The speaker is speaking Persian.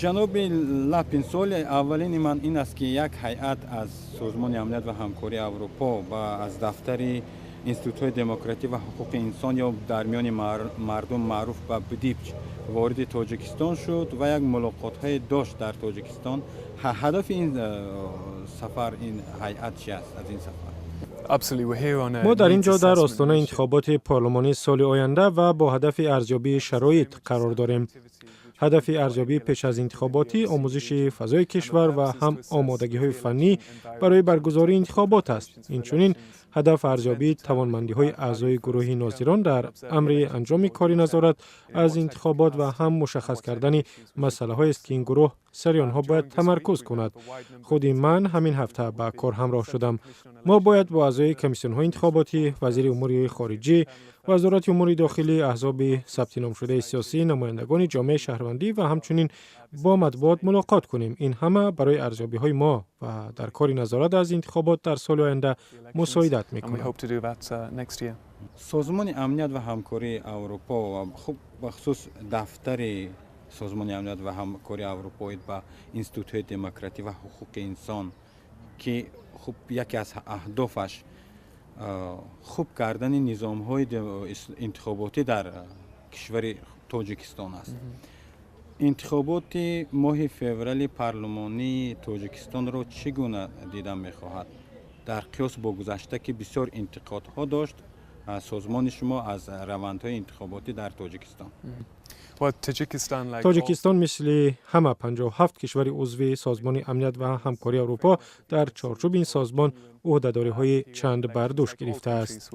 جناب لاپینسول، اولین من این است که یک هیئت از سازمان امنیت و همکاری اروپا و از دفتر انستیتوی دموکراسی و حقوق انسان یا در میان مردم معروف به بدیپچ وارد تاجیکستان شد و یک ملاقات های داشت در تاجیکستان. هدف این سفر، این هیئت چی است از این سفر؟ ما در اینجا در آستانه انتخابات پارلمانی سال آینده و با هدف ارزیابی شرایط قرار داریم. هدف ارزیابی پیش از انتخاباتی آموزش فضای کشور و هم آمادگی‌های فنی برای برگزاری انتخابات است. اینچنین هدف ارزیابی توانمندی‌های اعضای گروه ناظران در امر انجام کاری نظارت از انتخابات و هم مشخص کردن مسائل‌هایی است که این گروه سر آنها باید تمرکز کند. خود من همین هفته با کار همراه شدم. ما باید با اعضای کمیسیون‌های انتخاباتی، وزیر امور خارجه، وزارت امور داخلی، احزاب ثبت نام شده سیاسی، نمایندگان جامعه شهروندی و همچنین با مطبوعات ملاقات کنیم. این همه برای ارزیابی‌های ما و در کار نظارت از انتخابات در سال آینده مساعدت می‌کند. سازمان امنیت و همکاری اروپا و خب بخصوص دفتر سازمان امنیت و همکاری اروپا با انستیتوی دموکراسی و حقوق انسان که خب یکی از اهدافش خوب کردن نظام‌های انتخاباتی در کشور تاجیکستان است. انتخابات ماه فوریه پارلمانی تاجیکستان را چگونه دیدن می‌خواهد؟ در قیاس با گذشته که بسیار انتقادها داشت سازمان شما از روندهای انتخاباتی در تاجیکستان. تاجیکستان مثل همه 57 کشور عضو سازمان امنیت و همکاری اروپا در چارچوب این سازمان عهده‌داری‌های چند بر دوش گرفته است.